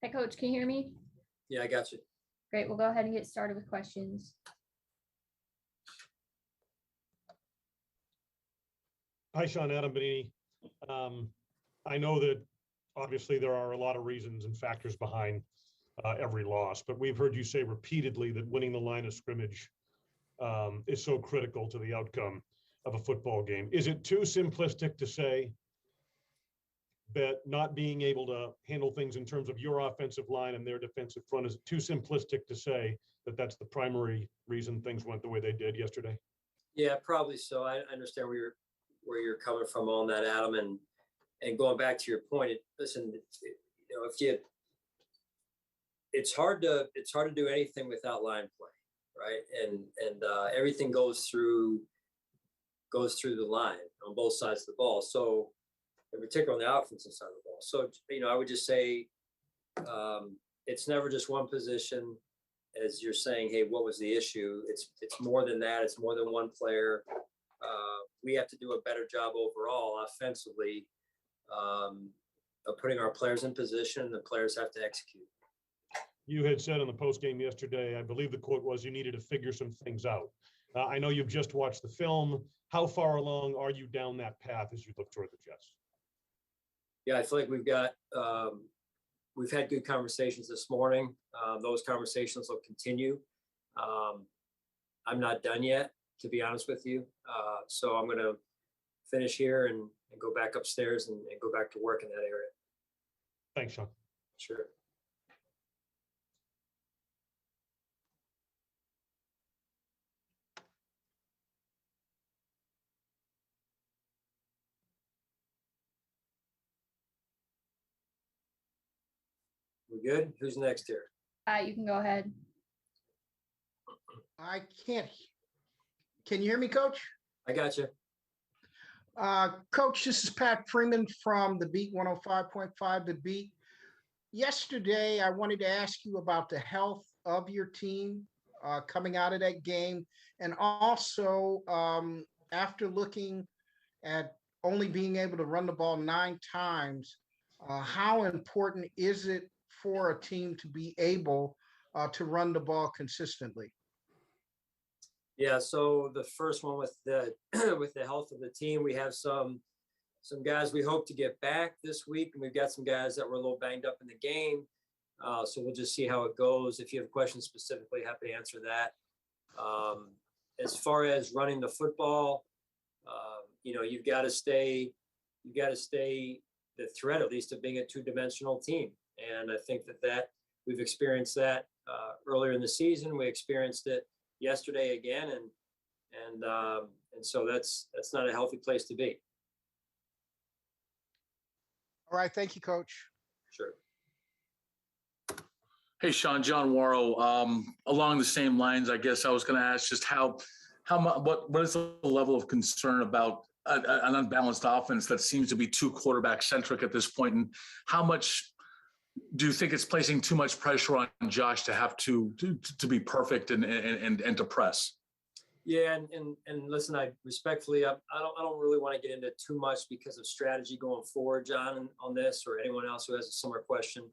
Hey, Coach, can you hear me? Yeah, I got you. Great. We'll go ahead and get started with questions. Hi, Sean. Adam Benini. I know that obviously there are a lot of reasons and factors behind every loss, but we've heard you say repeatedly that winning the line of scrimmage is so critical to the outcome of a football game. Is it too simplistic to say that not being able to handle things in terms of your offensive line and their defensive front, is it too simplistic to say that that's the primary reason things went the way they did yesterday? Yeah, probably so. I understand where you're coming from on that, Adam. And going back to your point, listen, it's hard to do anything without line play, right? And everything goes through the line on both sides of the ball. So in particular on the offensive side of the ball. So, I would just say it's never just one position. As you're saying, hey, what was the issue? It's more than that. It's more than one player. We have to do a better job overall offensively of putting our players in position, and the players have to execute. You had said on the postgame yesterday, I believe the quote was, you needed to figure some things out. I know you've just watched the film. How far along are you down that path as you look toward the Jets? Yeah, I feel like we've had good conversations this morning. Those conversations will continue. I'm not done yet, to be honest with you. So I'm going to finish here and go back upstairs and go back to work in that area. Thanks, Sean. Sure. We good? Who's next here? You can go ahead. I can't. Can you hear me, Coach? I got you. Coach, this is Pat Freeman from the Beat 105.5 The Beat. Yesterday, I wanted to ask you about the health of your team coming out of that game. And also, after looking at only being able to run the ball 9 times, how important is it for a team to be able to run the ball consistently? Yeah, so the first one with the with the health of the team, we have some guys we hope to get back this week, and we've got some guys that were a little banged up in the game. So we'll just see how it goes. If you have questions specifically, happy to answer that. As far as running the football, you've got to stay the threat at least of being a 2-dimensional team, and I think that we've experienced that earlier in the season. We experienced it yesterday again, and so that's not a healthy place to be. All right, thank you, Coach. Sure. Hey, Sean, John Warrow. Along the same lines, I guess I was going to ask just how much, what is the level of concern about an unbalanced offense that seems to be too quarterback centric at this point, and how much do you think it's placing too much pressure on Josh to have to be perfect and to press? Yeah, and listen, I respectfully, I don't really want to get into too much because of strategy going forward, John, on this, or anyone else who has a similar question.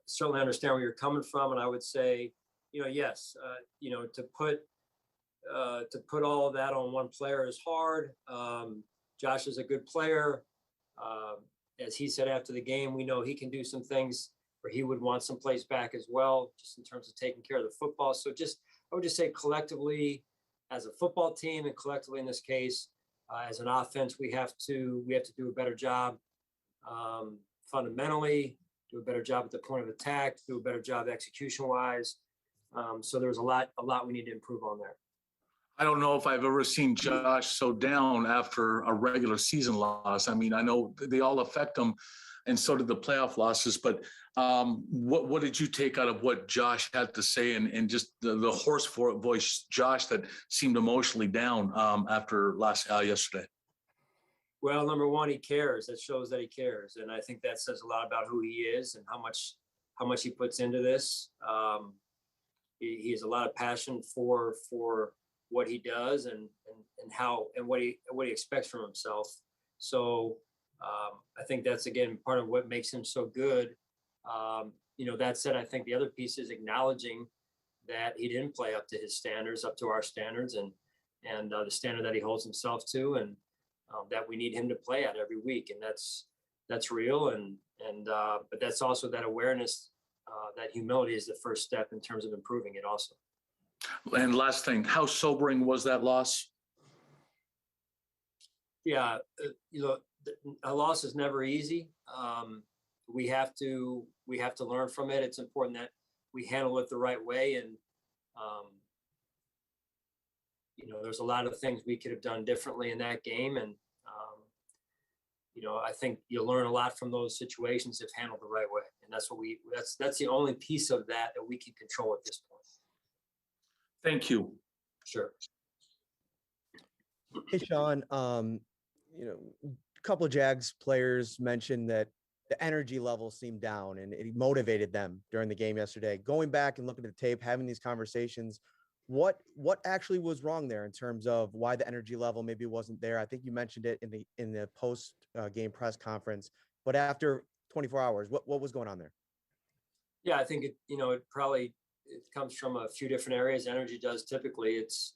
Certainly understand where you're coming from, and I would say, yes, to put all of that on one player is hard. Josh is a good player. As he said after the game, we know he can do some things where he would want some plays back as well, just in terms of taking care of the football. So I would just say collectively, as a football team, and collectively in this case, as an offense, we have to do a better job fundamentally, do a better job at the point of attack, do a better job execution-wise. So there's a lot we need to improve on there. I don't know if I've ever seen Josh so down after a regular season loss. I mean, I know they all affect him, and so did the playoff losses. But what did you take out of what Josh had to say, and just the hoarse voice Josh that seemed emotionally down after yesterday? Well, number one, he cares. That shows that he cares, and I think that says a lot about who he is and how much he puts into this. He has a lot of passion for what he does and what he expects from himself. So I think that's, again, part of what makes him so good. That said, I think the other piece is acknowledging that he didn't play up to his standards, up to our standards, and the standard that he holds himself to, and that we need him to play at every week, and that's real, but that's also that awareness, that humility is the first step in terms of improving it also. And last thing, how sobering was that loss? Yeah, a loss is never easy. We have to learn from it. It's important that we handle it the right way, and there's a lot of things we could have done differently in that game, and I think you'll learn a lot from those situations if handled the right way, and that's the only piece of that we can control at this point. Thank you. Sure. Hey, Sean, a couple of Jags players mentioned that the energy level seemed down and it motivated them during the game yesterday. Going back and looking at the tape, having these conversations, what actually was wrong there in terms of why the energy level maybe wasn't there? I think you mentioned it in the post game press conference, but after 24 hours, what was going on there? Yeah, I think it comes from a few different areas. Energy does typically. It's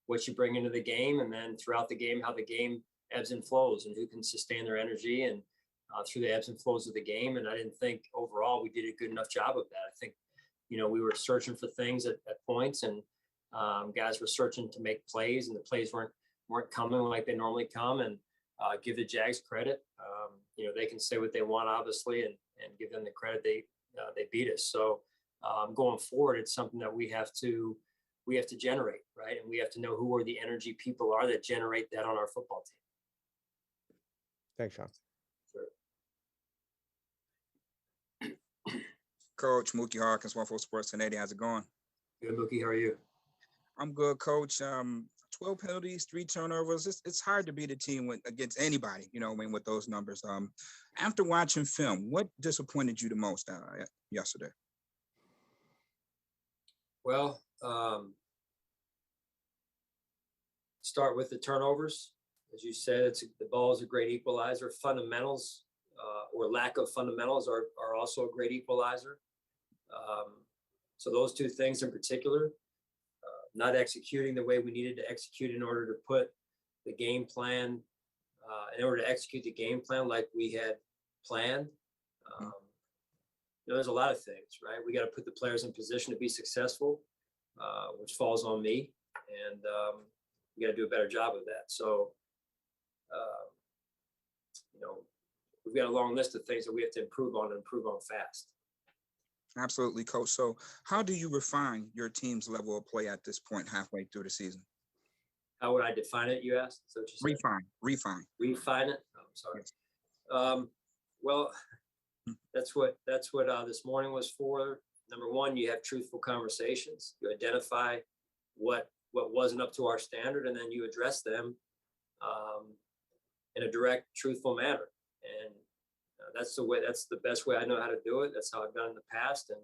what you bring into the game, and then throughout the game, how the game ebbs and flows, and who can sustain their energy and through the ebbs and flows of the game. And I didn't think overall we did a good enough job of that. I think we were searching for things at points, and guys were searching to make plays, and the plays weren't coming like they normally come. And give the Jags credit. They can say what they want, obviously, and give them the credit. They beat us. So going forward, it's something that we have to generate, right? And we have to know who the energy people are that generate that on our football team. Thanks, Sean. Sure. Coach Mookie Harkins, 1-4 Sports 1080. How's it going? Good, Mookie. How are you? I'm good, Coach. 12 penalties, 3 turnovers. It's hard to beat a team against anybody, with those numbers. After watching film, what disappointed you the most yesterday? Well, start with the turnovers. As you said, the ball is a great equalizer. Fundamentals or lack of fundamentals are also a great equalizer. So those two things in particular, not executing the way we needed to execute in order to put the game plan, in order to execute the game plan like we had planned. There's a lot of things, right? We got to put the players in position to be successful, which falls on me, and we got to do a better job of that. So, we've got a long list of things that we have to improve on fast. Absolutely, Coach. So how do you refine your team's level of play at this point halfway through the season? How would I define it, you asked? Is that what you said? Refine it? Oh, I'm sorry. Yes. Well, that's what this morning was for. Number one, you have truthful conversations. You identify what wasn't up to our standard, and then you address them in a direct, truthful manner. And that's the best way I know how to do it. That's how I've done in the past. And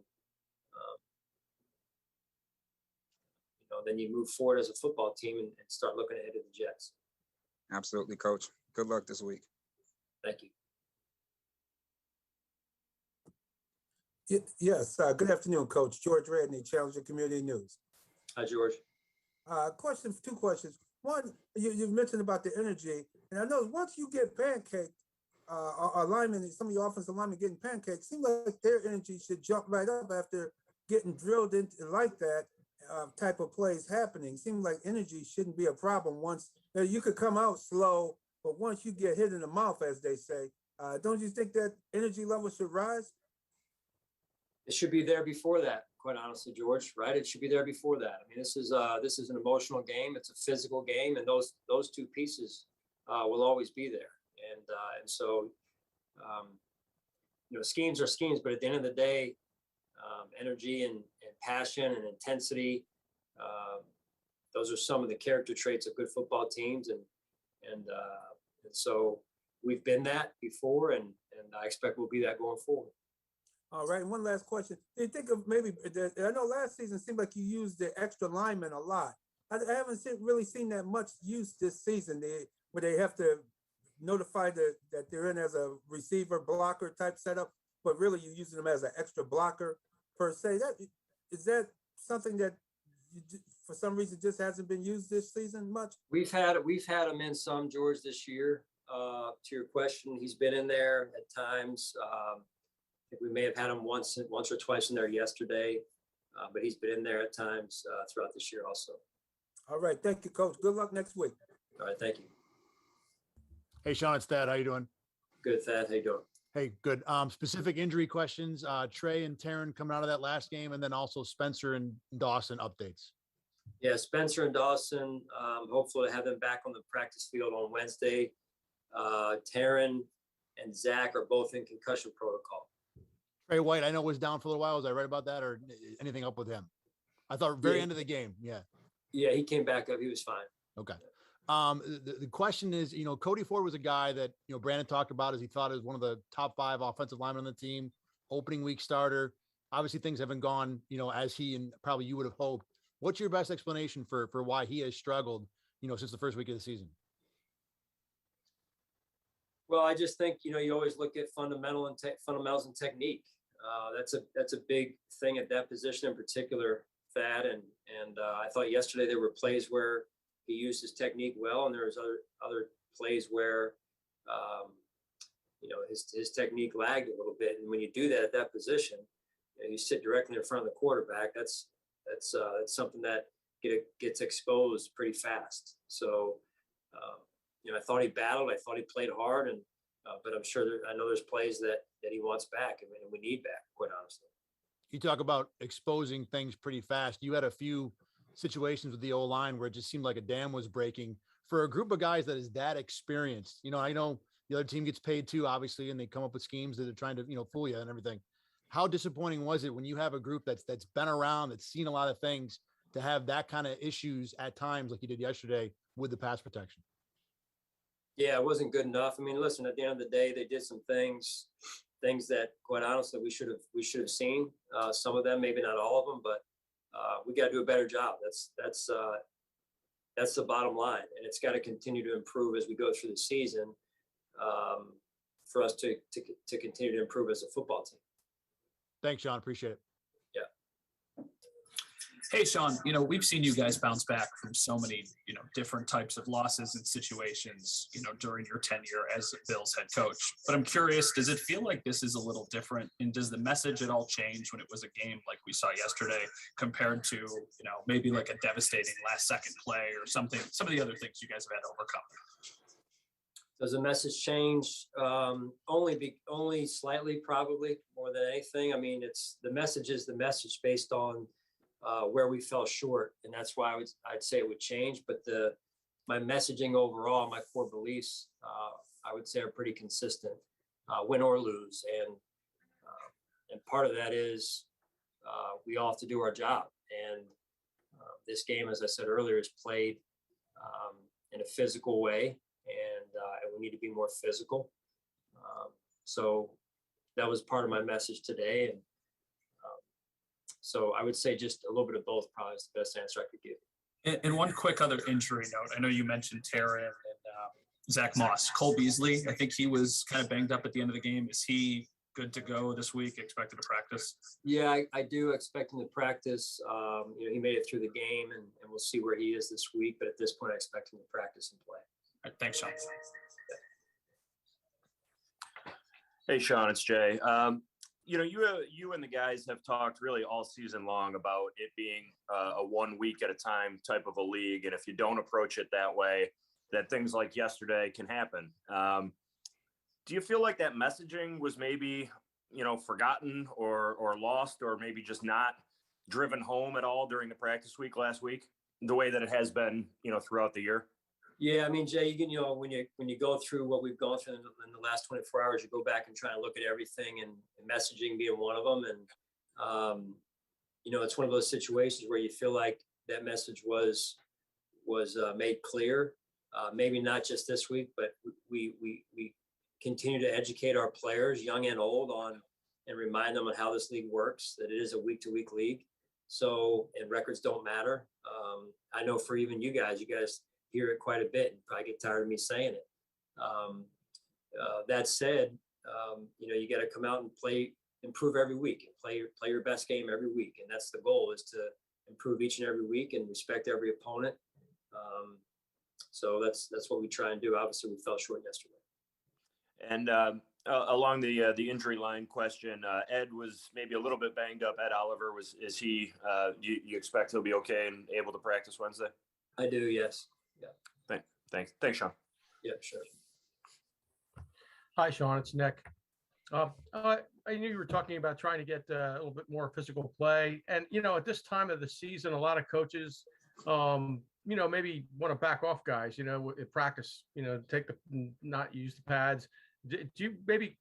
then you move forward as a football team and start looking ahead to the Jets. Absolutely, Coach. Good luck this week. Thank you. Yes. Good afternoon, Coach. George Redney, Challenger Community News. Hi, George. Two questions. One, you've mentioned about the energy, and I know once you get pancaked, our linemen, some of your offensive linemen getting pancaked, seems like their energy should jump right up after getting drilled into like that type of plays happening. Seems like energy shouldn't be a problem once you could come out slow, but once you get hit in the mouth, as they say, don't you think that energy level should rise? It should be there before that, quite honestly, George, right? It should be there before that. I mean, this is an emotional game. It's a physical game, and those two pieces will always be there. And so, schemes are schemes, but at the end of the day, energy and passion and intensity, those are some of the character traits of good football teams. And so we've been that before, and I expect we'll be that going forward. All right. And one last question. Do you think of maybe, I know last season seemed like you used the extra linemen a lot. I haven't really seen that much use this season where they have to notify that they're in as a receiver blocker type setup. but really you're using him as an extra blocker per se. Is that something that for some reason just hasn't been used this season much? We've had him in some, George, this year. To your question, he's been in there at times. I think we may have had him once or twice in there yesterday, but he's been in there at times throughout this year also. All right, thank you, Coach. Good luck next week. All right, thank you. Hey, Sean, it's Thad. How you doing? Good, Thad. How you doing? Hey, good. Specific injury questions. Trey and Taryn coming out of that last game, and then also Spencer and Dawson updates. Yeah, Spencer and Dawson, hopefully have them back on the practice field on Wednesday. Taryn and Zach are both in concussion protocol. Trey White, I know was down for a little while. Was I right about that, or anything up with him? I thought very end of the game. Yeah. Yeah, he came back up. He was fine. Okay. The question is, Cody Ford was a guy that, Brandon talked about as he thought as one of the top 5 offensive linemen on the team, opening week starter. Obviously things haven't gone, as he and probably you would have hoped. What's your best explanation for why he has struggled, since the first week of the season? Well, I just think, you always look at fundamentals and technique. That's a big thing at that position in particular, Thad. And I thought yesterday there were plays where he used his technique well, and there was other plays where, his technique lagged a little bit. And when you do that at that position, you sit directly in front of the quarterback. That's something that gets exposed pretty fast. So, I thought he battled. I thought he played hard, but I'm sure I know there's plays that he wants back, and we need back, quite honestly. You talk about exposing things pretty fast. You had a few situations with the O-line where it just seemed like a dam was breaking for a group of guys that is that experienced. I know the other team gets paid too, obviously, and they come up with schemes that are trying to, fool you and everything. How disappointing was it when you have a group that's been around, that's seen a lot of things, to have that kind of issues at times like you did yesterday with the pass protection? Yeah, it wasn't good enough. I mean, listen, at the end of the day, they did some things that, quite honestly, we should have seen. Some of them, maybe not all of them, but we got to do a better job. That's the bottom line, and it's got to continue to improve as we go through the season for us to continue to improve as a football team. Thanks, Sean. Appreciate it. Hey, Sean, we've seen you guys bounce back from so many, different types of losses and situations, during your tenure as Bills head coach. But I'm curious, does it feel like this is a little different? And does the message at all change when it was a game like we saw yesterday compared to, maybe like a devastating last second play or something, some of the other things you guys have had to overcome? Does the message change? Only slightly, probably, more than anything. I mean, the message is the message based on where we fell short, and that's why I'd say it would change. But my messaging overall, my core beliefs, I would say are pretty consistent, win or lose. And part of that is we all have to do our job. And this game, as I said earlier, is played in a physical way, and we need to be more physical. So that was part of my message today. And so I would say just a little bit of both probably is the best answer I could give. And one quick other injury note. I know you mentioned Taryn and Zach Moss. Cole Beasley, I think he was kind of banged up at the end of the game. Is he good to go this week, expected to practice? Yeah, I do expect him to practice. He made it through the game, and we'll see where he is this week. But at this point, I expect him to practice and play. All right, thanks, Sean. Hey, Sean, it's Jay. You and the guys have talked really all season long about it being a 1 week at a time type of a league. And if you don't approach it that way, that things like yesterday can happen. Do you feel like that messaging was maybe, forgotten or lost, or maybe just not driven home at all during the practice week last week, the way that it has been, throughout the year? Yeah, I mean, Jay, you can, when you go through what we've gone through in the last 24 hours, you go back and try and look at everything, and messaging being one of them. And, it's one of those situations where you feel like that message was made clear. Maybe not just this week, but we continue to educate our players, young and old, and remind them on how this league works, that it is a week-to-week league. So, and records don't matter. I know for even you guys hear it quite a bit and probably get tired of me saying it. That said, you got to come out and improve every week, and play your best game every week. And that's the goal, is to improve each and every week and respect every opponent. So that's what we try and do. Obviously, we fell short yesterday. And along the injury line question, Ed was maybe a little bit banged up. Ed Oliver is he? You expect he'll be okay and able to practice Wednesday? I do, yes. Yeah. Thanks, Sean. Yeah, sure. Hi, Sean. It's Nick. I knew you were talking about trying to get a little bit more physical play. And, at this time of the season, a lot of coaches, maybe want to back off guys, at practice, not use the pads. Do you maybe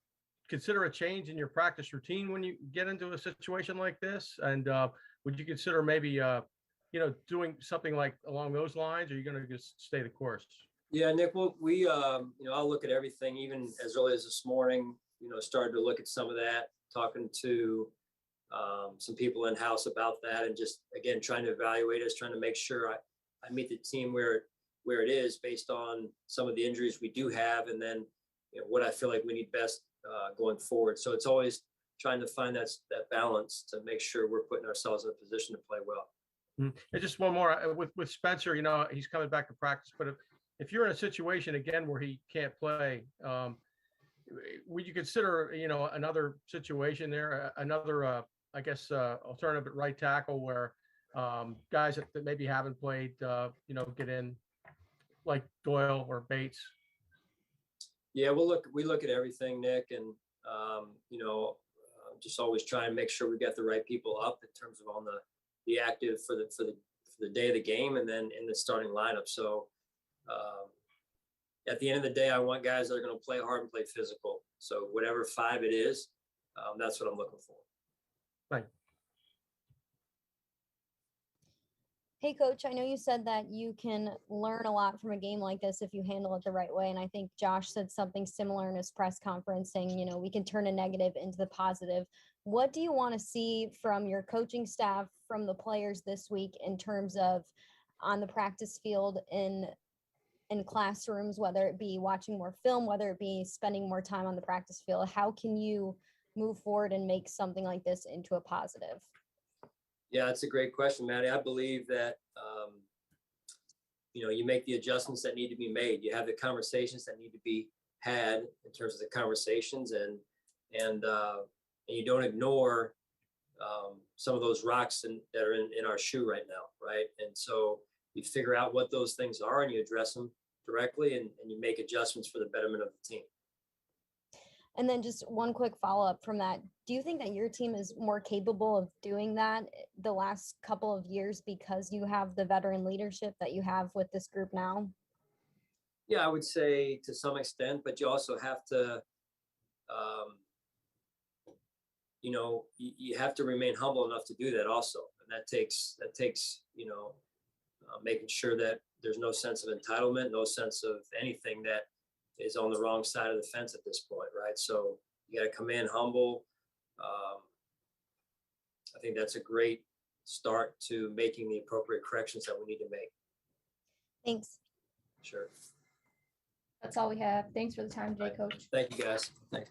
consider a change in your practice routine when you get into a situation like this? And would you consider maybe, doing something like along those lines, or are you going to just stay the course? Yeah, Nick, well, I'll look at everything, even as early as this morning, started to look at some of that, talking to some people in-house about that, and just, again, trying to evaluate us, trying to make sure I meet the team where it is based on some of the injuries we do have, and then what I feel like we need best going forward. So it's always trying to find that balance to make sure we're putting ourselves in a position to play well. And just one more with Spencer, he's coming back to practice, but if you're in a situation again where he can't play, would you consider, another situation there, another, alternative at right tackle where guys that maybe haven't played, get in, like Doyle or Bates? Yeah, we look at everything, Nick, and just always try and make sure we got the right people up in terms of on the active for the day of the game, and then in the starting lineup. So at the end of the day, I want guys that are going to play hard and play physical. So whatever five it is, that's what I'm looking for. Thanks. Hey, Coach, I know you said that you can learn a lot from a game like this if you handle it the right way. And I think Josh said something similar in his press conference saying, we can turn a negative into the positive. What do you want to see from your coaching staff, from the players this week in terms of on the practice field, in classrooms, whether it be watching more film, whether it be spending more time on the practice field? How can you move forward and make something like this into a positive? Yeah, that's a great question, Maddie. I believe that, you make the adjustments that need to be made. You have the conversations that need to be had in terms of the conversations, and you don't ignore some of those rocks that are in our shoe right now, right? And so you figure out what those things are and you address them directly, and you make adjustments for the betterment of the team. And then just one quick follow-up from that. Do you think that your team is more capable of doing that the last couple of years because you have the veteran leadership that you have with this group now? Yeah, I would say to some extent, but you also have to, you have to remain humble enough to do that also. And that takes, making sure that there's no sense of entitlement, no sense of anything that is on the wrong side of the fence at this point, right? So you got to come in humble. I think that's a great start to making the appropriate corrections that we need to make. Thanks. Sure. That's all we have. Thanks for the time today, Coach. Thank you, guys. Thanks.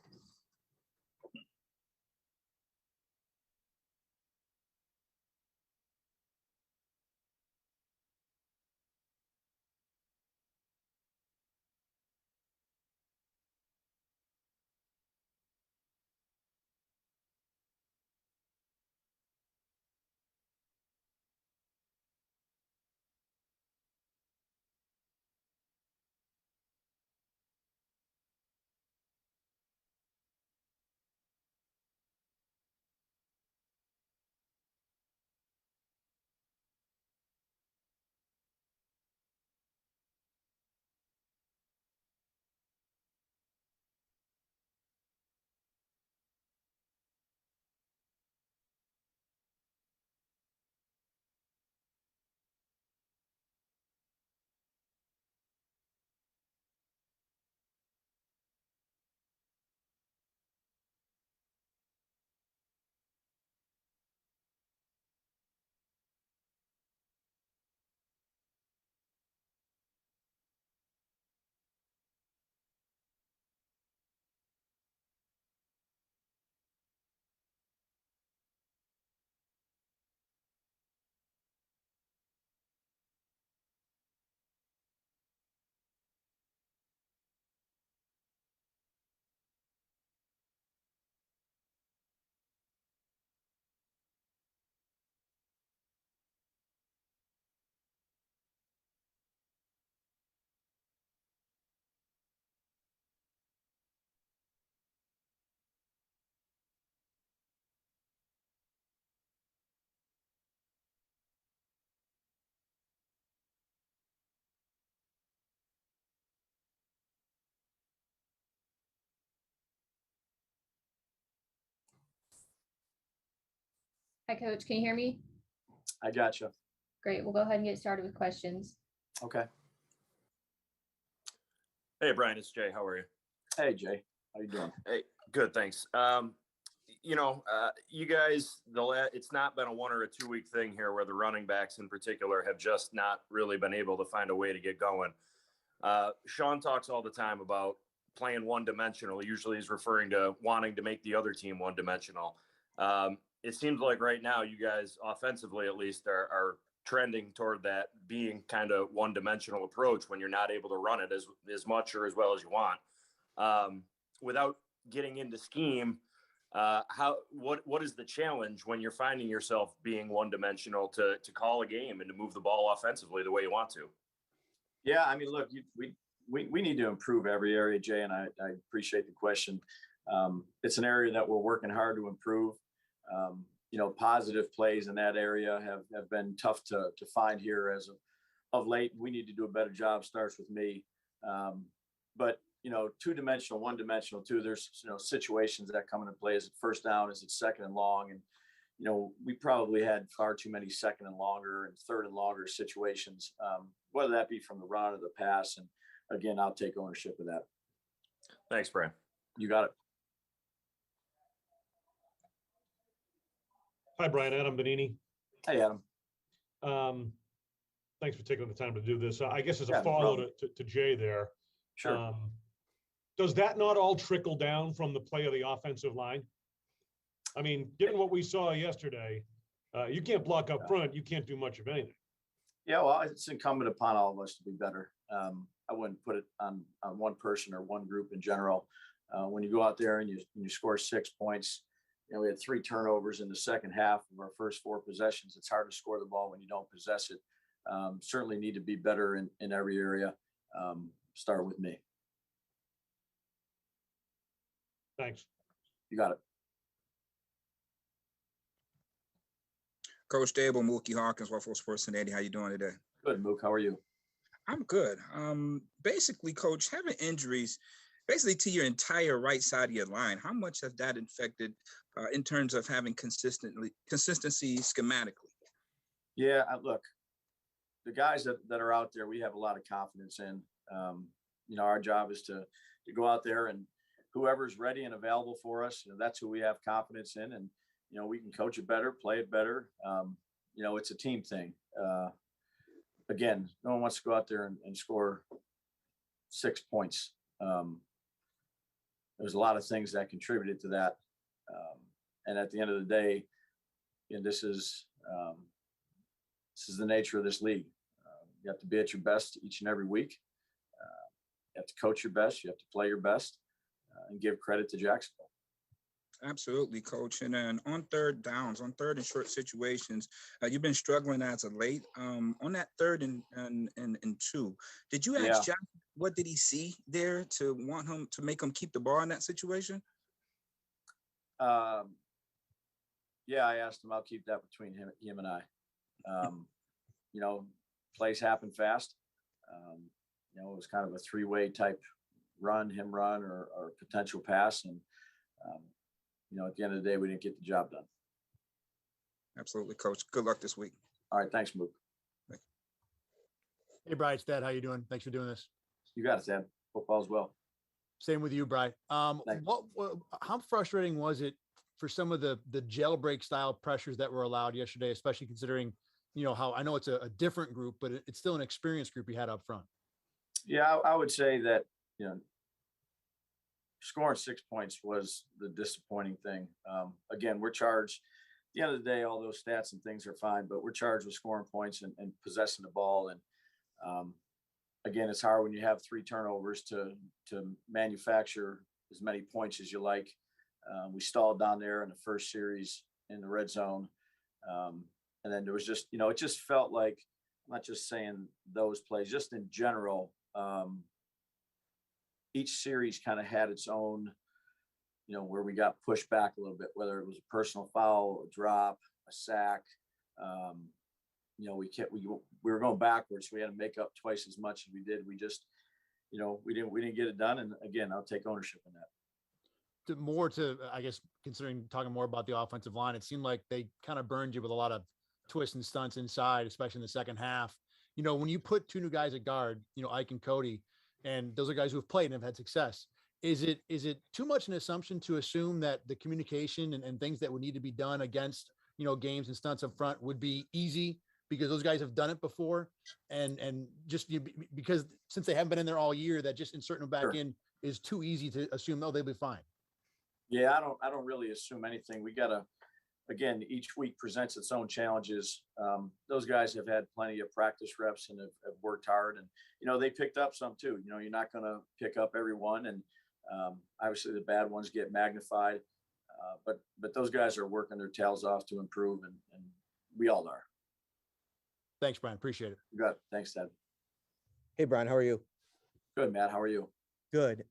Hi, Coach. Can you hear me? I got you. Great. We'll go ahead and get started with questions. Okay. Hey, Brian, it's Jay. How are you? Hey, Jay. How you doing? Hey, good, thanks. You guys, it's not been a 1 or a 2 week thing here where the running backs in particular have just not really been able to find a way to get going. Sean talks all the time about playing one dimensional. Usually he's referring to wanting to make the other team one dimensional. It seems like right now you guys offensively, at least, are trending toward that being kind of one dimensional approach when you're not able to run it as much or as well as you want. Without getting into scheme, what is the challenge when you're finding yourself being one dimensional to call a game and to move the ball offensively the way you want to? Yeah, I mean, look, we need to improve every area, Jay, and I appreciate the question. It's an area that we're working hard to improve. Positive plays in that area have been tough to find here as of late. We need to do a better job. Starts with me. But two-dimensional, one-dimensional too. There's situations that come into play. Is it first down? Is it second and long? And we probably had far too many second and longer and third and longer situations, whether that be from the run or the pass. And again, I'll take ownership of that. Thanks, Brian. You got it. Hi, Brian. Adam Benini. Hey, Adam. Thanks for taking the time to do this. I guess as a Yeah, no follow problem. to Jay there. Sure. Does that not all trickle down from the play of the offensive line? I mean, given what we saw yesterday, you can't block up front. You can't do much of anything. Yeah, well, it's incumbent upon all of us to be better. I wouldn't put it on one person or one group in general. When you go out there and you score 6 points, we had 3 turnovers in the second half of our first 4 possessions. It's hard to score the ball when you don't possess it. Certainly need to be better in every area. Start with me. Thanks. You got it. Coach Dable, Mookie Hawkins, Waffle Sports Cincinnati. How you doing today? Good, Mook. How are you? I'm good. Basically, Coach, having injuries basically to your entire right side of your line, how much has that affected in terms of having consistency schematically? Yeah, look, the guys that are out there, we have a lot of confidence in. Our job is to go out there and whoever's ready and available for us, that's who we have confidence in. And, we can coach it better, play it better. It's a team thing. Again, no one wants to go out there and score 6 points. There's a lot of things that contributed to that. And at the end of the day, this is the nature of this league. You have to be at your best each and every week. You have to coach your best. You have to play your best and give credit to Jacksonville. Absolutely, Coach. And then on third downs, on third and short situations, you've been struggling as of late. On that third and 2, did you ask John what did he see there to want him to make him keep the ball in that situation? I asked him. I'll keep that between him and I. Plays happen fast. It was kind of a 3-way type run or potential pass. And, at the end of the day, we didn't get the job done. Absolutely, Coach. Good luck this week. All right. Thanks, Mook. Hey, Bri, it's Dad. How you doing? Thanks for doing this. You got it, Dad. Hope all's well. Same with you, Bri. How frustrating was it for some of the jailbreak style pressures that were allowed yesterday, especially considering, how I know it's a different group, but it's still an experienced group you had up front? Yeah, I would say that, scoring 6 points was the disappointing thing. Again, we're charged. At the end of the day, all those stats and things are fine, but we're charged with scoring points and possessing the ball. And again, it's hard when you have 3 turnovers to manufacture as many points as you like. We stalled down there in the first series in the red zone. And then there was just, it just felt like, I'm not just saying those plays, just in general, each series kind of had its own, where we got pushed back a little bit, whether it was a personal foul, a drop, a sack. We were going backwards. So we had to make up twice as much as we did. We just, we didn't get it done. And again, I'll take ownership in that. I guess, considering talking more about the offensive line, it seemed like they kind of burned you with a lot of twists and stunts inside, especially in the second half. When you put two new guys at guard, Ike and Cody, and those are guys who have played and have had success. Is it too much an assumption to assume that the communication and things that would need to be done against, games and stunts up front would be easy because those guys have done it before? And just because since they haven't been in there all year, that just inserting them back in is too easy to assume, no, they'll be fine. Yeah, I don't really assume anything. We gotta, again, each week presents its own challenges. Those guys have had plenty of practice reps and have worked hard, and they picked up some too. You're not going to pick up every one, and obviously the bad ones get magnified. But those guys are working their tails off to improve, and we all are. Thanks, Brian. Appreciate it. You got it. Thanks, Ted. Hey, Brian, how are you? Good, Matt. How are you? Good.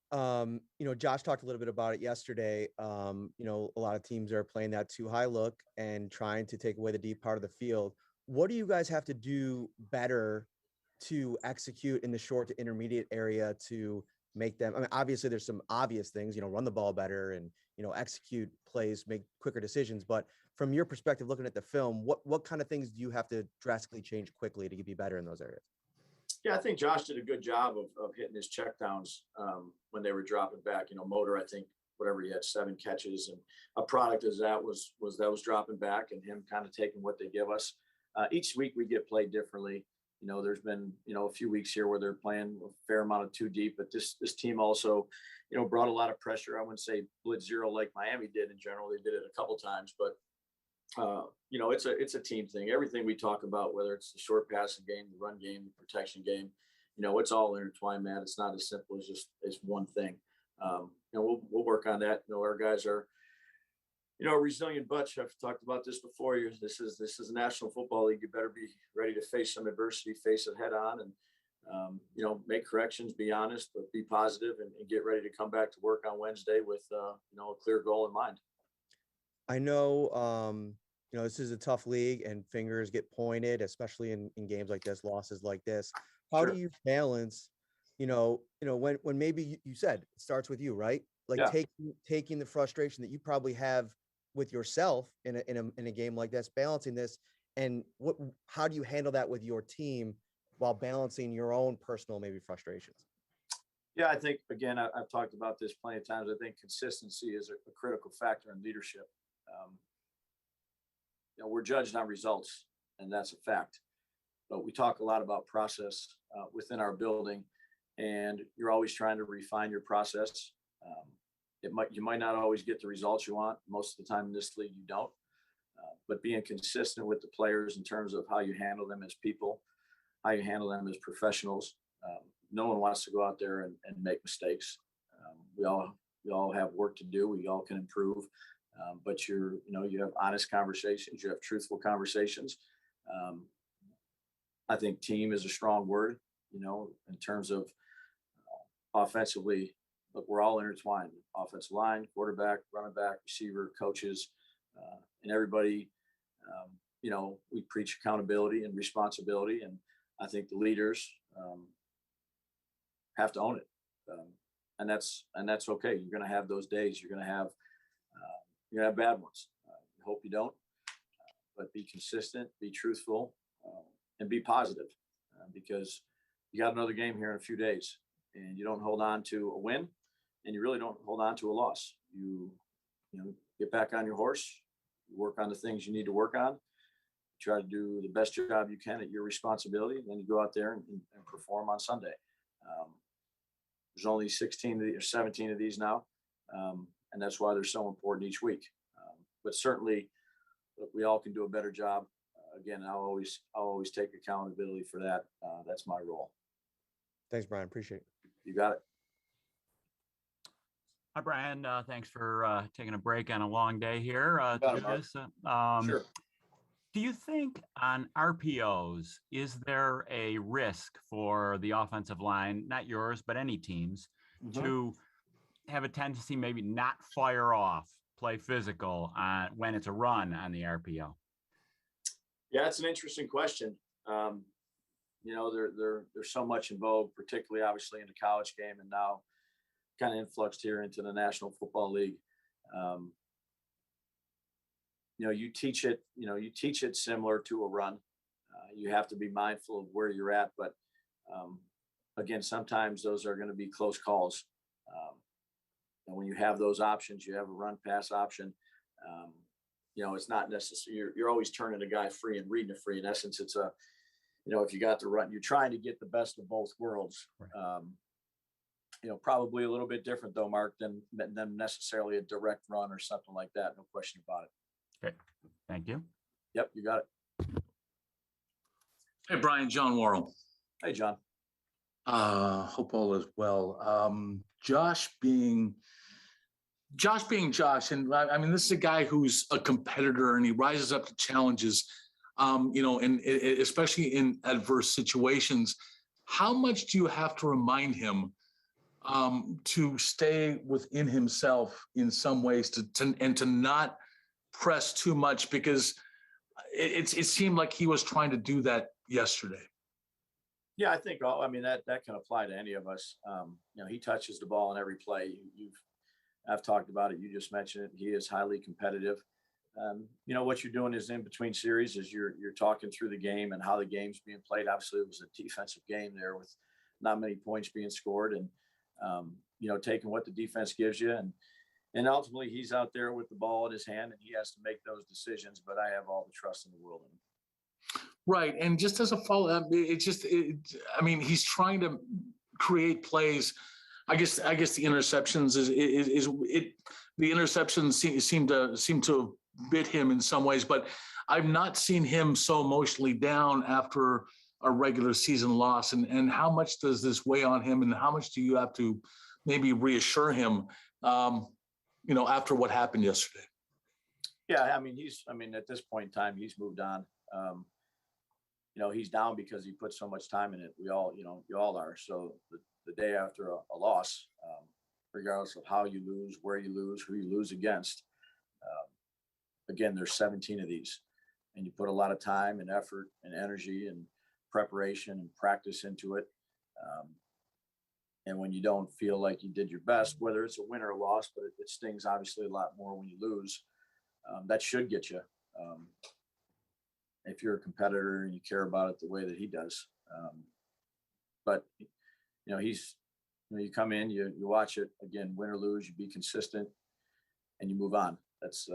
Josh talked a little bit about it yesterday. A lot of teams are playing that too high look and trying to take away the deep part of the field. What do you guys have to do better to execute in the short to intermediate area to make them? I mean, obviously there's some obvious things, run the ball better and, execute plays, make quicker decisions. But from your perspective, looking at the film, what kind of things do you have to drastically change quickly to be better in those areas? Yeah, I think Josh did a good job of hitting his checkdowns when they were dropping back. Motor, I think, whatever, he had 7 catches, and a product of that was dropping back and him kind of taking what they give us. Each week we get played differently. There's been, a few weeks here where they're playing a fair amount of too deep, but this team also, brought a lot of pressure. I wouldn't say blitz zero like Miami did in general. They did it a couple times, but it's a team thing. Everything we talk about, whether it's the short passing game, the run game, the protection game, it's all intertwined, man. It's not as simple as just it's one thing. We'll work on that. Our guys are, a resilient bunch. I've talked about this before. This is a National Football League. You better be ready to face some adversity, face it head on, and make corrections, be honest, but be positive, and get ready to come back to work on Wednesday with a clear goal in mind. I know, this is a tough league and fingers get pointed, especially in games like this, losses like this. How do you balance, when maybe you said it starts with you, right? Like taking the frustration that you probably have with yourself in a game like this, balancing this, and how do you handle that with your team while balancing your own personal maybe frustrations? Yeah, I think, again, I've talked about this plenty of times. I think consistency is a critical factor in leadership. We're judged on results, and that's a fact. But we talk a lot about process within our building, and you're always trying to refine your process. You might not always get the results you want. Most of the time in this league, you don't. But being consistent with the players in terms of how you handle them as people, how you handle them as professionals. No one wants to go out there and make mistakes. We all have work to do. We all can improve. But you have honest conversations. You have truthful conversations. I think team is a strong word, in terms of offensively. Look, we're all intertwined: offensive line, quarterback, running back, receiver, coaches, and everybody. We preach accountability and responsibility, and I think the leaders have to own it, and that's okay. You're going to have those days. You're going to have bad ones. I hope you don't, but be consistent, be truthful, and be positive, because you got another game here in a few days, and you don't hold on to a win, and you really don't hold on to a loss. You get back on your horse, work on the things you need to work on, try to do the best job you can at your responsibility, and then you go out there and perform on Sunday. There's only 16 or 17 of these now, and that's why they're so important each week. But certainly, look, we all can do a better job. Again, I'll always take accountability for that. That's my role. Thanks, Brian. Appreciate it. You got it. Hi, Brian. Thanks for taking a break on a long day here got to it, do Mark. this. Sure. Do you think on RPOs, is there a risk for the offensive line, not yours, but any teams, to have a tendency maybe not fire off, play physical when it's a run on the RPO? Yeah, it's an interesting question. There's so much in vogue, particularly obviously in the college game, and now kind of influxed here into the National Football League. You teach it similar to a run. You have to be mindful of where you're at, but again, sometimes those are going to be close calls. And when you have those options, you have a run pass option. It's not necessary. You're always turning a guy free and reading it free. In essence, it's if you got the run, you're trying to get the best of both worlds. Right. Probably a little bit different though, Mark, than necessarily a direct run or something like that. No question about it. Okay, thank you. Yep, you got it. Hey, Brian, John Worrell. Hey, John. Hope all is well. Josh being Josh, and I mean, this is a guy who's a competitor and he rises up to challenges, and especially in adverse situations. How much do you have to remind him to stay within himself in some ways to not press too much, because it seemed like he was trying to do that yesterday. Yeah, I think that can apply to any of us. He touches the ball in every play. I've talked about it. You just mentioned it. He is highly competitive. What you're doing is in between series is you're talking through the game and how the game's being played. Obviously, it was a defensive game there with not many points being scored, and taking what the defense gives you, and ultimately he's out there with the ball in his hand and he has to make those decisions. But I have all the trust in the world in him. Right, and just as a follow-up, he's trying to create plays. I guess the interceptions the interceptions seem to bit him in some ways, but I've not seen him so emotionally down after a regular season loss. And how much does this weigh on him, and how much do you have to maybe reassure him, after what happened yesterday? Yeah, at this point in time, he's moved on. He's down because he put so much time in it. You all are. So the day after a loss, regardless of how you lose, where you lose, who you lose against, again, there's 17 of these, and you put a lot of time and effort and energy and preparation and practice into it. And when you don't feel like you did your best, whether it's a win or a loss, but it stings obviously a lot more when you lose. That should get you. If you're a competitor and you care about it the way that he does. But you come in, you watch it again, win or lose, you be consistent and you move on. That's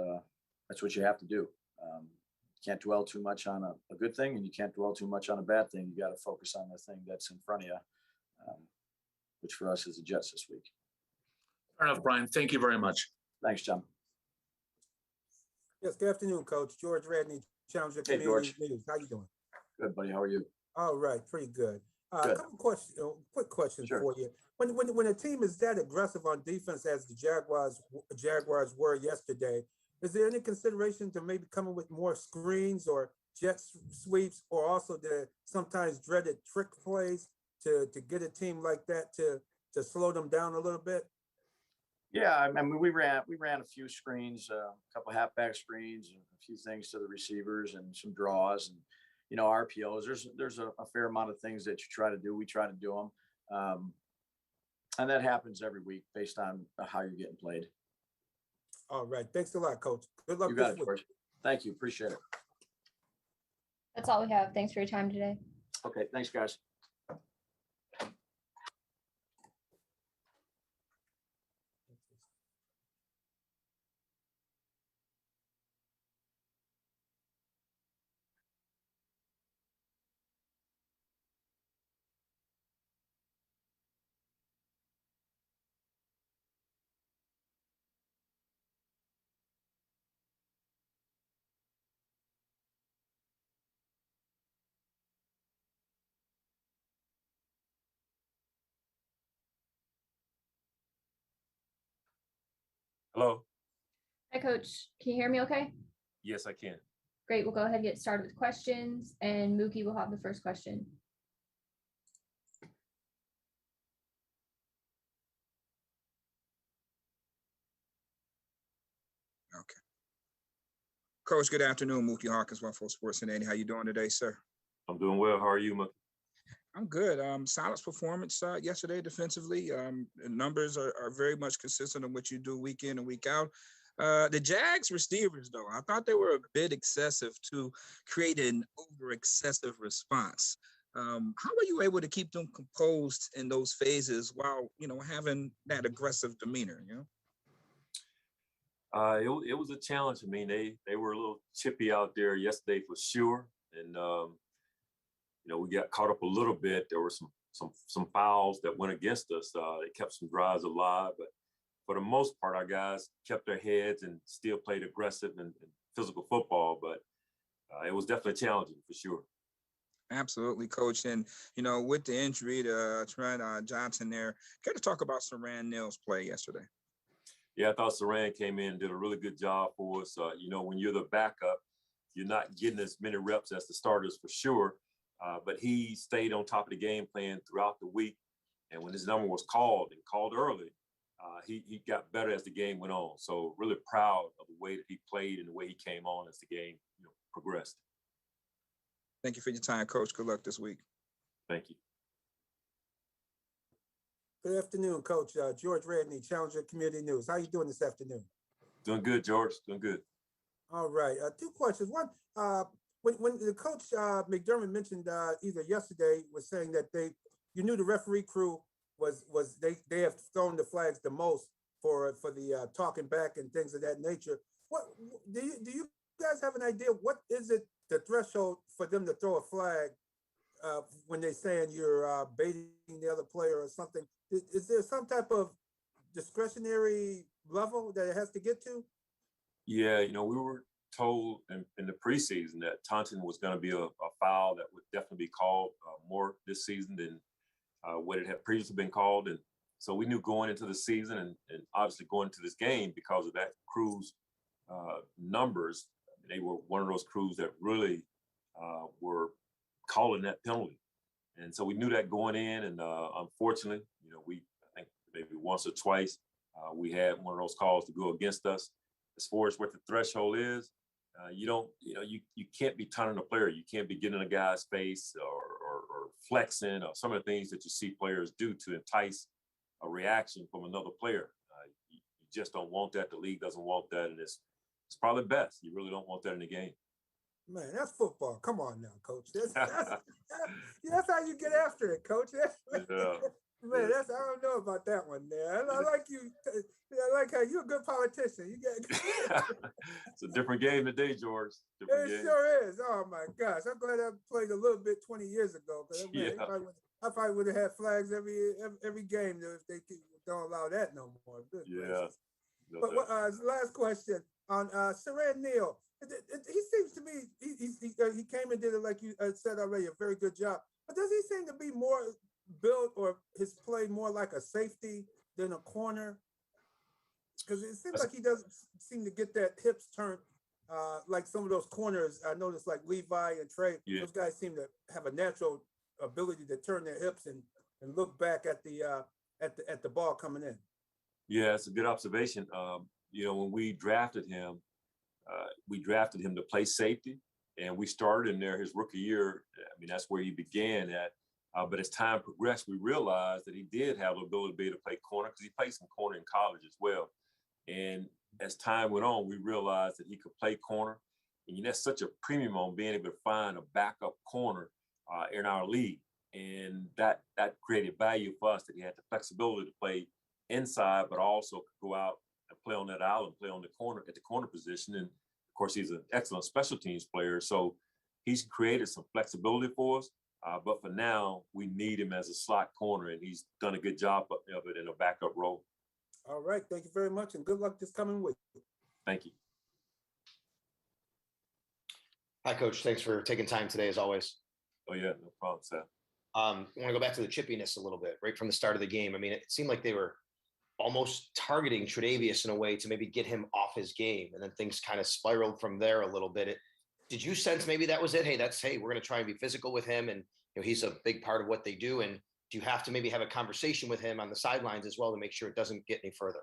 what you have to do. You can't dwell too much on a good thing, and you can't dwell too much on a bad thing. You got to focus on the thing that's in front of you, which for us is the Jets this week. Fair enough, Brian. Thank you very much. Thanks, John. Yes, good afternoon, Coach. George Radney, Challenger Hey, Community George. News. How you doing? Good, buddy. How are you? All right, pretty good. Good. A couple questions, quick questions Sure. for you. When a team is that aggressive on defense as the Jaguars were yesterday, is there any consideration to maybe coming with more screens or jet sweeps, or also the sometimes dreaded trick plays to get a team like that to slow them down a little bit? Yeah, we ran a few screens, a couple halfback screens, and a few things to the receivers, and some draws, and RPOs. There's a fair amount of things that you try to do. We try to do them, and that happens every week based on how you're getting played. All right, thanks a lot, Coach. Good luck You got this it, week. George. Thank you. Appreciate it. That's all we have. Thanks for your time today. Okay, thanks, guys. Hello. Hi, Coach. Can you hear me okay? Yes, I can. Great. We'll go ahead and get started with questions, and Mookie will have the first question. Okay. Coach, good afternoon. Mookie Hawkins, 1-4 Sports and 80. How you doing today, sir? I'm doing well. How are you, Mookie? I'm good. Solid performance yesterday defensively. The numbers are very much consistent of what you do week in and week out. The Jags receivers, though, I thought they were a bit excessive to create an over excessive response. How were you able to keep them composed in those phases while, having that aggressive demeanor, It was a challenge. I mean, they were a little chippy out there yesterday for sure. And, we got caught up a little bit. There were some fouls that went against us. They kept some drives alive, but for the most part, our guys kept their heads and still played aggressive and physical football. But it was definitely challenging for sure. Absolutely, Coach. And, with the injury to Trent Johnson there, got to talk about Saran Neal's play yesterday. Yeah, I thought Saran came in and did a really good job for us. When you're the backup, you're not getting as many reps as the starters for sure. But he stayed on top of the game plan throughout the week. And when his number was called and called early, he got better as the game went on. So really proud of the way that he played and the way he came on as the game progressed. Thank you for your time, Coach. Good luck this week. Thank you. Good afternoon, Coach. George Radney, Challenger Community News. How you doing this afternoon? Doing good, George. Doing good. All right. Two questions. One, when the coach McDermott mentioned either yesterday was saying that you knew the referee crew they have thrown the flags the most for the talking back and things of that nature. What do you guys have an idea? What is it the threshold for them to throw a flag when they're saying you're baiting the other player or something? Is there some type of discretionary level that it has to get to? Yeah, we were told in the preseason that taunting was going to be a foul that would definitely be called more this season than what it had previously been called. And so we knew going into the season and obviously going into this game because of that crew's numbers, they were one of those crews that really were calling that penalty. And so we knew that going in. And unfortunately, I think maybe once or twice, we had one of those calls to go against us. As far as what the threshold is, you can't be taunting a player. You can't be getting in a guy's face or flexing or some of the things that you see players do to entice a reaction from another player. You just don't want that. The league doesn't want that. And it's probably best. You really don't want that in the game. Man, that's football. Come on now, Coach. That's how you get after it, Coach. Yeah. Man, I don't know about that one there. I like you. I like how you're a good politician. It's a different game today, George. Different game. Sure is. Oh my gosh, I'm glad I played a little bit 20 years ago. I probably would have had flags every game if they don't allow that no more. Good gracious. No but last question on Saran Neal. He seems to me he came and did it like you said already, a very good job. But does he seem to be more built or his play more like a safety than a corner? Because it seems like he doesn't seem to get that hips turned like some of those corners. I noticed like Levi and Trey, those guys seem to have a natural ability to turn their hips and look back at the ball coming in. Yeah, it's a good observation. When we drafted him to play safety, and we started him there his rookie year. I mean, that's where he began at. But as time progressed, we realized that he did have the ability to play corner because he played some corner in college as well. And as time went on, we realized that he could play corner. And that's such a premium on being able to find a backup corner in our league. And that created value for us, that he had the flexibility to play inside, but also could go out and play on that island, play on the corner at the corner position. And of course, he's an excellent special teams player. So he's created some flexibility for us. But for now, we need him as a slot corner, and he's done a good job of it in a backup role. All right. Thank you very much, and good luck this coming week. Thank you. Hi, Coach. Thanks for taking time today, as always. Oh, yeah. No problem, Seth. I want to go back to the chippiness a little bit, right from the start of the game. I mean, it seemed like they were almost targeting Tre'Davious in a way to maybe get him off his game, and then things kind of spiraled from there a little bit. Did you sense maybe that was it? Hey, we're going to try and be physical with him, and he's a big part of what they do. And do you have to maybe have a conversation with him on the sidelines as well to make sure it doesn't get any further?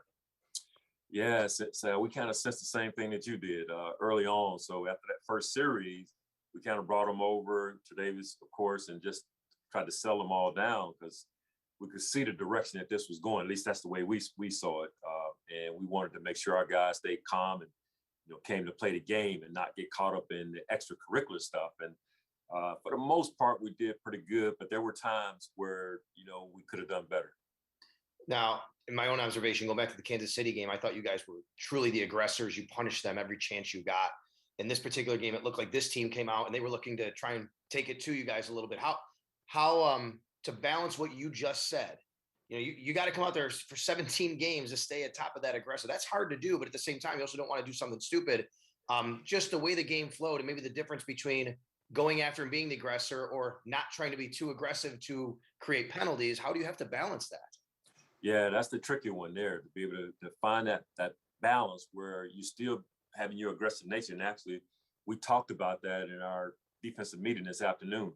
Yes, we kind of sensed the same thing that you did early on. So after that first series, we kind of brought him over to Davis, of course, and just tried to sell them all down because we could see the direction that this was going. At least that's the way we saw it. And we wanted to make sure our guys stayed calm and, came to play the game and not get caught up in the extracurricular stuff. And for the most part, we did pretty good, but there were times where, we could have done better. Now, in my own observation, going back to the Kansas City game, I thought you guys were truly the aggressors. You punished them every chance you got. In this particular game, it looked like this team came out and they were looking to try and take it to you guys a little bit. How to balance what you just said? You got to come out there for 17 games to stay at top of that aggressive. That's hard to do, but at the same time, you also don't want to do something stupid. Just the way the game flowed and maybe the difference between going after and being the aggressor or not trying to be too aggressive to create penalties. How do you have to balance that? Yeah, that's the tricky one there, to be able to find that balance where you still having your aggressive nature. And actually, we talked about that in our defensive meeting this afternoon.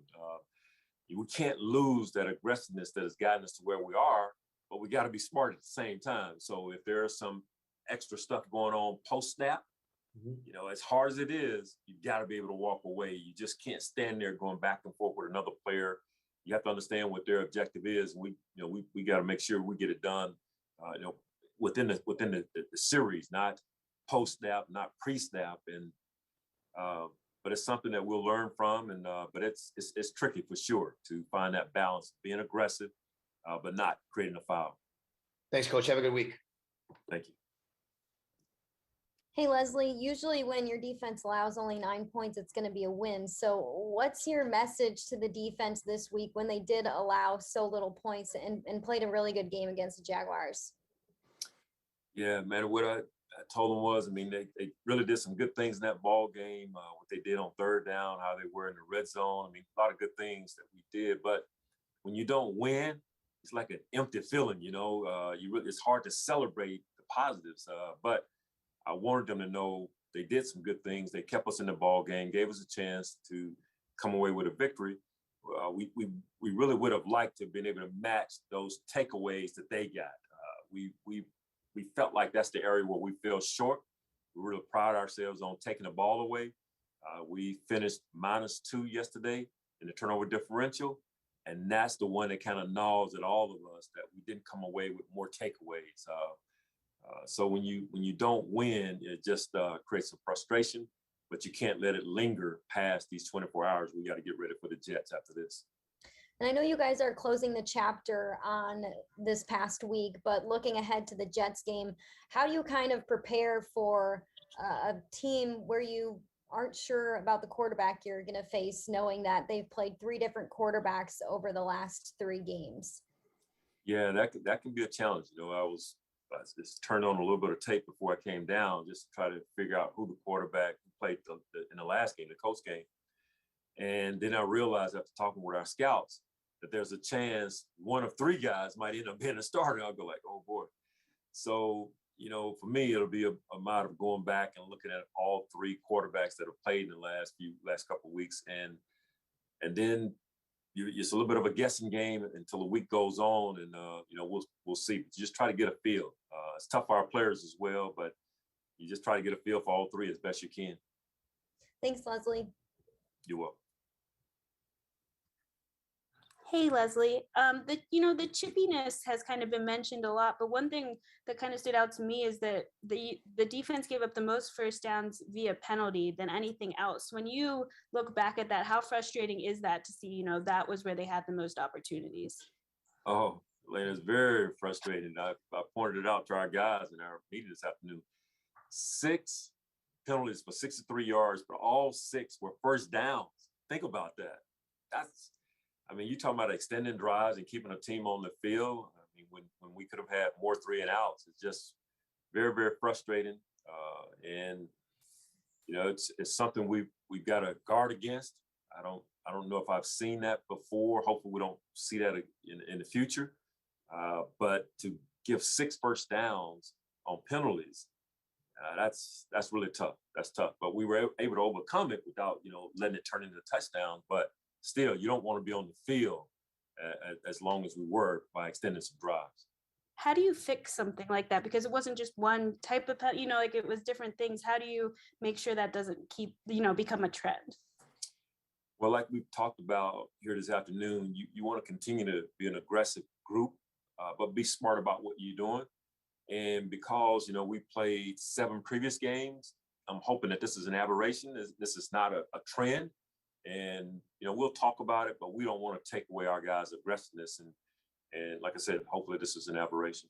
We can't lose that aggressiveness that has gotten us to where we are, but we got to be smart at the same time. So if there's some extra stuff going on post snap, as hard as it is, you got to be able to walk away. You just can't stand there going back and forth with another player. You have to understand what their objective is. We got to make sure we get it done, within the series, not post snap, not pre snap, and but it's something that we'll learn from. And but it's tricky for sure to find that balance, being aggressive, but not creating a foul. Thanks, Coach. Have a good week. Thank you. Hey, Leslie, usually when your defense allows only 9 points, it's going to be a win. So what's your message to the defense this week when they did allow so little points and played a really good game against the Jaguars? Yeah, man, what I told them was, they really did some good things in that ball game, what they did on third down, how they were in the red zone. A lot of good things that we did. But when you don't win, it's like an empty feeling, it's hard to celebrate the positives. But I wanted them to know they did some good things. They kept us in the ball game, gave us a chance to come away with a victory. We really would have liked to have been able to match those takeaways that they got. We felt like that's the area where we fell short. We really pride ourselves on taking the ball away. We finished -2 yesterday in the turnover differential, and that's the one that kind of gnaws at all of us, that we didn't come away with more takeaways. So when you don't win, it just creates some frustration, but you can't let it linger past these 24 hours. We got to get ready for the Jets after this. And I know you guys are closing the chapter on this past week, but looking ahead to the Jets game, how do you kind of prepare for a team where you aren't sure about the quarterback you're going to face, knowing that they've played 3 different quarterbacks over the last 3 games? Yeah, that can be a challenge. I just turned on a little bit of tape before I came down just to try to figure out who the quarterback played in the last game, the Colts game. And then I realized after talking with our scouts that there's a chance one of 3 guys might end up being a starter. I'll go like, oh boy. So, for me, it'll be a matter of going back and looking at all 3 quarterbacks that have played in the last couple of weeks. And then it's a little bit of a guessing game until the week goes on, and we'll see. Just try to get a feel. It's tough for our players as well, but you just try to get a feel for all 3 as best you can. Thanks, Leslie. You're welcome. Hey, Leslie. The chippiness has kind of been mentioned a lot, but one thing that kind of stood out to me is that the defense gave up the most first downs via penalty than anything else. When you look back at that, how frustrating is that to see, that was where they had the most opportunities? Oh, Lane, it's very frustrating. I pointed it out to our guys in our meeting this afternoon. 6 penalties for 63 yards, but all 6 were first downs. Think about that. You're talking about extending drives and keeping a team on the field. When we could have had more 3 and outs, it's just very, very frustrating. And it's something we've got to guard against. I don't know if I've seen that before. Hopefully we don't see that in the future. But to give 6 first downs on penalties, that's really tough. That's tough. But we were able to overcome it without letting it turn into a touchdown. But still, you don't want to be on the field as long as we were by extending some drives. How do you fix something like that? Because it wasn't just one type of, it was different things. How do you make sure that doesn't keep, become a trend? Well, like we've talked about here this afternoon, you want to continue to be an aggressive group, but be smart about what you're doing. And because, we played 7 previous games, I'm hoping that this is an aberration. This is not a trend. And, we'll talk about it, but we don't want to take away our guys' aggressiveness. And like I said, hopefully this is an aberration.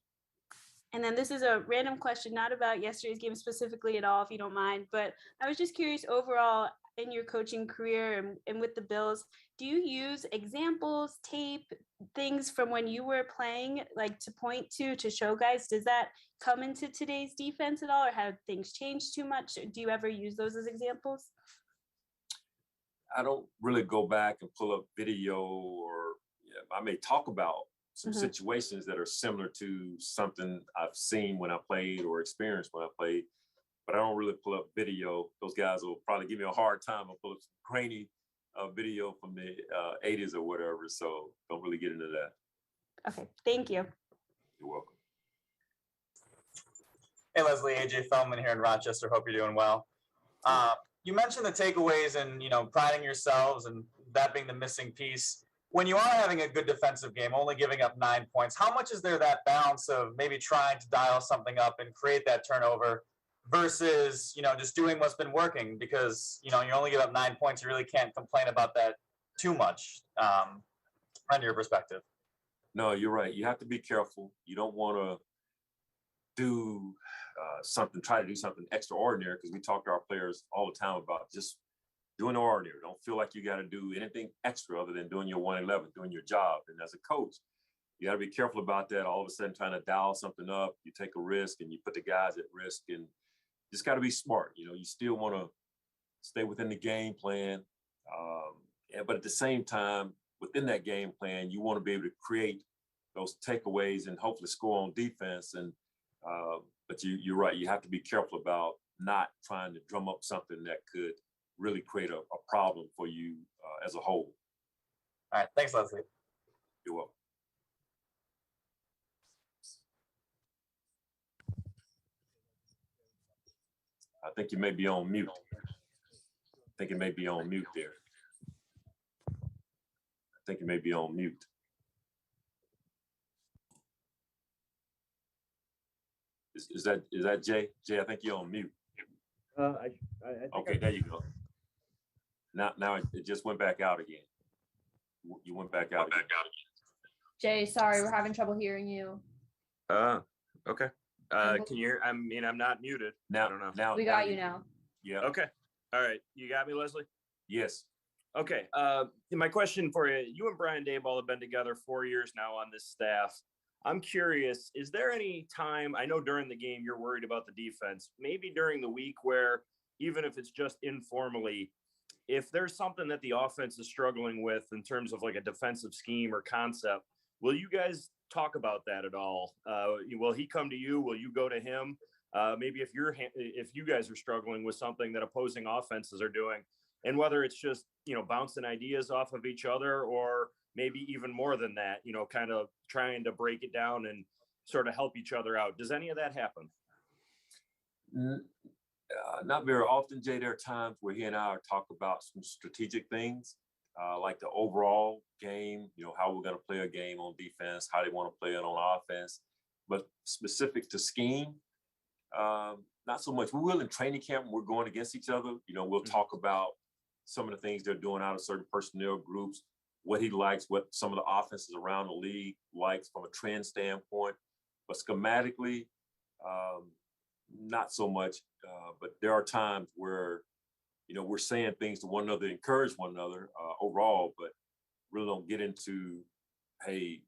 And then this is a random question, not about yesterday's game specifically at all, if you don't mind, but I was just curious overall in your coaching career and with the Bills, do you use examples, tape, things from when you were playing, like to point to show guys? Does that come into today's defense at all, or have things changed too much? Do you ever use those as examples? I don't really go back and pull up video, or I may talk about some situations that are similar to something I've seen when I played or experienced when I played, but I don't really pull up video. Those guys will probably give me a hard time. I'll pull up some grainy video from the 80s or whatever, so don't really get into that. Okay, thank you. You're welcome. Hey, Leslie, AJ Feldman here in Rochester. Hope you're doing well. You mentioned the takeaways and, priding yourselves and that being the missing piece. When you are having a good defensive game, only giving up 9 points, how much is there that balance of maybe trying to dial something up and create that turnover versus, just doing what's been working? Because, you only give up 9 points, you really can't complain about that too much from your perspective. No, you're right. You have to be careful. You don't want to do try to do something extraordinary, because we talk to our players all the time about just doing the ordinary. Don't feel like you got to do anything extra other than doing your 111, doing your job. And as a coach, you got to be careful about that. All of a sudden trying to dial something up, you take a risk and you put the guys at risk, and just got to be smart. You still want to stay within the game plan. But at the same time, within that game plan, you want to be able to create those takeaways and hopefully score on defense. And but you're right. You have to be careful about not trying to drum up something that could really create a problem for you as a whole. All right. Thanks, Leslie. You're welcome. I think you may be on mute. I think it may be on mute there. I think you may be on mute. Is that Jay? Jay, I think you're on mute. I Okay, there you go. Now it just went back out again. You went back out again. Jay, sorry, we're having trouble hearing you. Okay. Can you hear? I'm not muted. I don't know. Now We got you now. Yeah. Okay. All right. You got me, Leslie? Yes. Okay. My question for you: you and Brian Daboll have been together 4 years now on this staff. I'm curious, is there any time, I know during the game you're worried about the defense, maybe during the week where, even if it's just informally, if there's something that the offense is struggling with in terms of like a defensive scheme or concept, will you guys talk about that at all? Will he come to you? Will you go to him? Maybe if you guys are struggling with something that opposing offenses are doing, and whether it's just, bouncing ideas off of each other, or maybe even more than that, kind of trying to break it down and sort of help each other out. Does any of that happen? Not very often, Jay. There are times where he and I talk about some strategic things, like the overall game, how we're going to play a game on defense, how they want to play it on offense. But specific to scheme, not so much. We will in training camp when we're going against each other. We'll talk about some of the things they're doing out of certain personnel groups, what he likes, what some of the offenses around the league likes from a trend standpoint. But schematically, not so much. But there are times where, we're saying things to one another, encourage one another overall, but really don't get into, hey,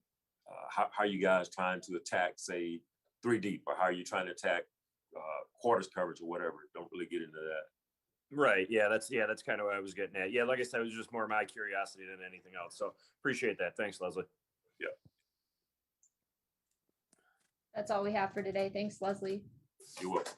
how are you guys trying to attack, say, 3 deep, or how are you trying to attack quarters coverage or whatever? Don't really get into that. Right. Yeah, that's kind of what I was getting at. Yeah, like I said, it was just more my curiosity than anything else. So appreciate that. Thanks, Leslie. Yeah. That's all we have for today. Thanks, Leslie. You're welcome.